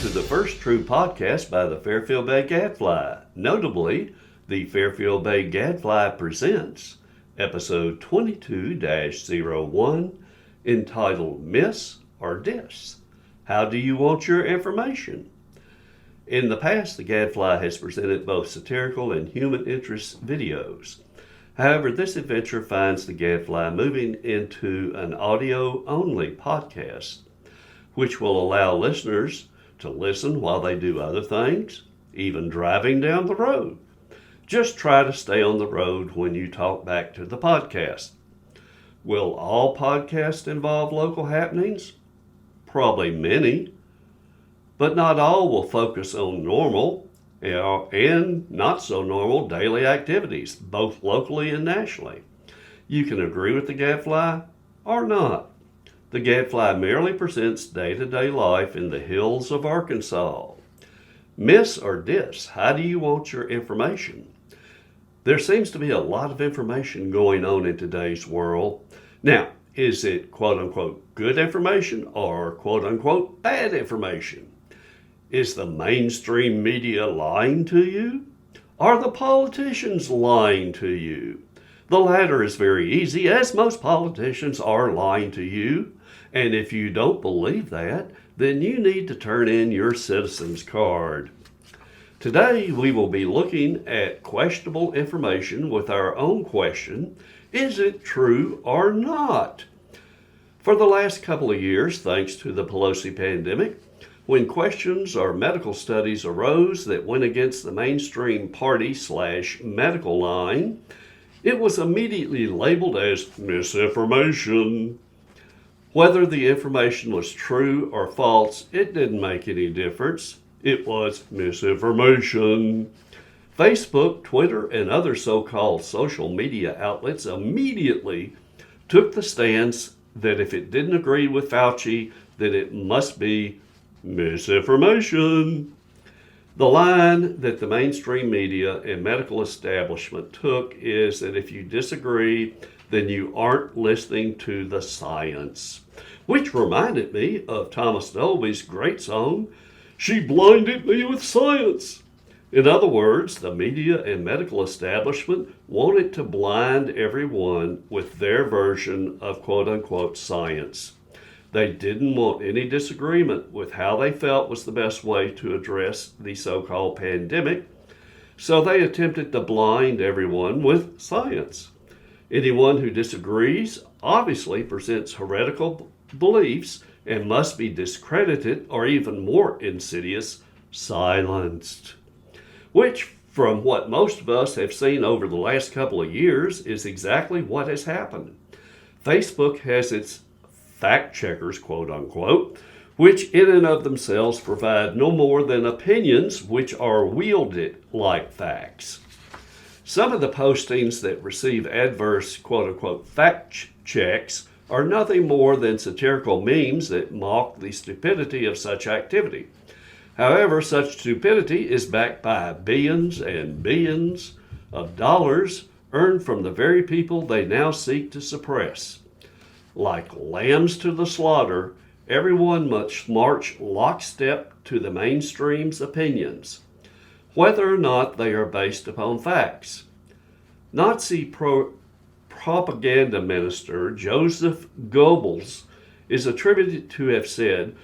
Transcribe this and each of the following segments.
to the first true podcast by the Fairfield Bay Gadfly. Notably, the Fairfield Bay Gadfly presents episode 22-01 entitled Miss or Dis? How do you want your information? In the past, the Gadfly has presented both satirical and human interest videos. However, this adventure finds the Gadfly moving into an audio-only podcast, which will allow listeners to listen while they do other things, even driving down the road. Just try to stay on the road when you talk back to the podcast. Will all podcasts involve local happenings? Probably many, but not all will focus on normal and not so normal daily activities, both locally and nationally. You can agree with the Gadfly or not. The Gadfly merely presents day-to-day life in the hills of Arkansas. Miss or dis? How do you want your information? There seems to be a lot of information going on in today's world. Now, is it quote-unquote good information or quote-unquote bad information? Is the mainstream media lying to you? Are the politicians lying to you? The latter is very easy, as most politicians are lying to you. And if you don't believe that, then you need to turn in your citizen's card. Today, we will be looking at questionable information with our own question, is it true or not? For the last couple of years, thanks to the Pelosi pandemic, when questions or medical studies arose that went against the mainstream party/medical line, it was immediately labeled as misinformation. Whether the information was true or false, it didn't make any difference. It was misinformation. Facebook, Twitter, and other so-called social media outlets immediately took the stance that if it didn't agree with Fauci, that it must be misinformation. The line that the mainstream media and medical establishment took is that if you disagree, then you aren't listening to the science. Which reminded me of Thomas Dolby's great song, "She Blinded Me with Science." In other words, the media and medical establishment wanted to blind everyone with their version of quote-unquote science. They didn't want any disagreement with how they felt was the best way to address the so-called pandemic, so they attempted to blind everyone with science. Anyone who disagrees obviously presents heretical beliefs and must be discredited or even more insidious, silenced. Which, from what most of us have seen over the last couple of years, is exactly what has happened. Facebook has its fact checkers, quote unquote, which in and of themselves provide no more than opinions which are wielded like facts. Some of the postings that receive adverse, quote-unquote, fact checks are nothing more than satirical memes that mock the stupidity of such activity. However, such stupidity is backed by billions and billions of dollars earned from the very people they now seek to suppress. Like lambs to the slaughter, everyone must march lockstep to the mainstream's opinions, whether or not they are based upon facts. Nazi propaganda minister Joseph Goebbels is attributed to have said,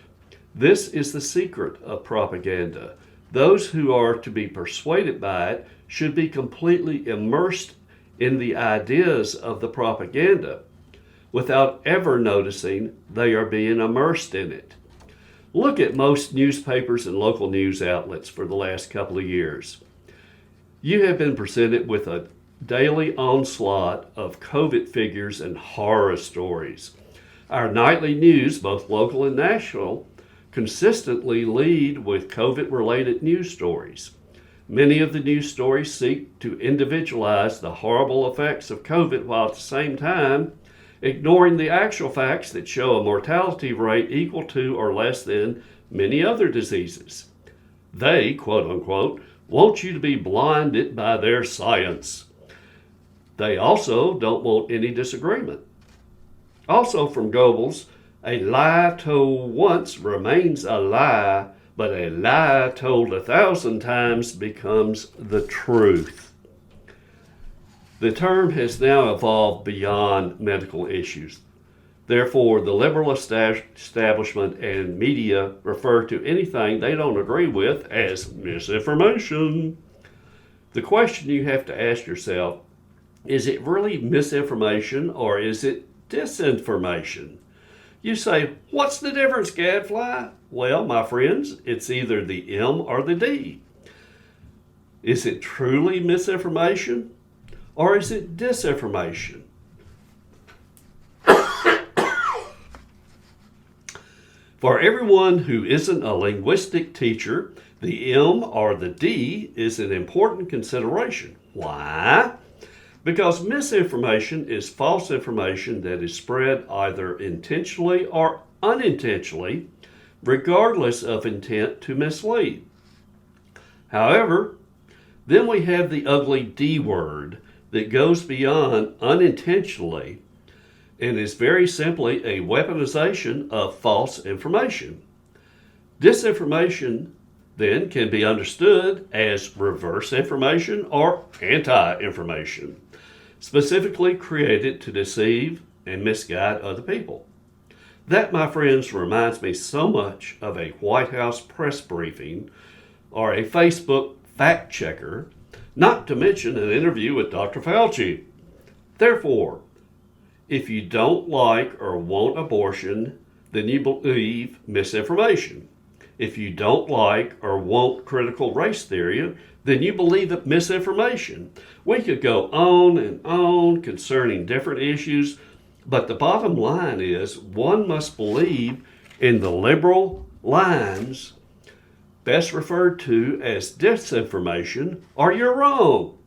"This is the secret of propaganda. Those who are to be persuaded by it should be completely immersed in the ideas of the propaganda, without ever noticing they are being immersed in it." Look at most newspapers and local news outlets for the last couple of years. You have been presented with a daily onslaught of COVID figures and horror stories. Our nightly news, both local and national, consistently lead with COVID-related news stories. Many of the news stories seek to individualize the horrible effects of COVID while at the same time ignoring the actual facts that show a mortality rate equal to or less than many other diseases. They, quote unquote, want you to be blinded by their science. They also don't want any disagreement. Also from Goebbels, a lie told once remains a lie but a lie told 1,000 times becomes the truth. The term has now evolved beyond medical issues. Therefore, the liberal establishment and media refer to anything they don't agree with as misinformation. The question you have to ask yourself, is it really misinformation or is it disinformation? You say, what's the difference, Gadfly? Well, my friends, it's either the M or the D. Is it truly misinformation or is it disinformation? For everyone who isn't a linguistic teacher, the M or the D is an important consideration. Why? Because misinformation is false information that is spread either intentionally or unintentionally, regardless of intent to mislead. However, then we have the ugly D word that goes beyond unintentionally and is very simply a weaponization of false information. Disinformation then can be understood as reverse information or anti-information, specifically created to deceive and misguide other people. That, my friends, reminds me so much of a White House press briefing or a Facebook fact checker, not to mention an interview with Dr. Fauci. Therefore, if you don't like or want abortion, then you believe misinformation. If you don't like or want critical race theory, then you believe misinformation. We could go on and on concerning different issues, but the bottom line is one must believe in the liberal lines, best referred to as disinformation, or you're wrong.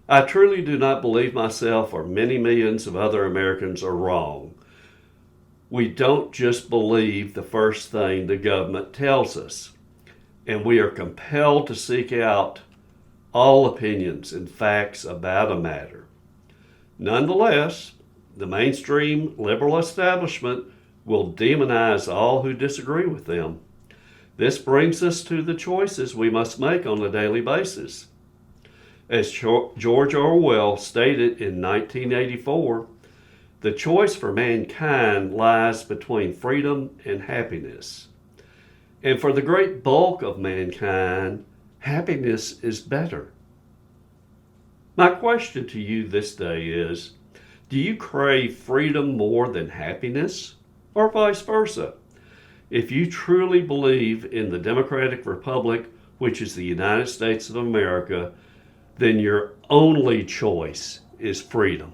I truly do not believe myself or many millions of other Americans are wrong. We don't just believe the first thing the government tells us, and we are compelled to seek out all opinions and facts about a matter. Nonetheless, the mainstream liberal establishment will demonize all who disagree with them. This brings us to the choices we must make on a daily basis. As George Orwell stated in 1984, the choice for mankind lies between freedom and happiness. And for the great bulk of mankind, happiness is better. My question to you this day is, do you crave freedom more than happiness, or vice versa? If you truly believe in the Democratic Republic, which is the United States of America, then your only choice is freedom.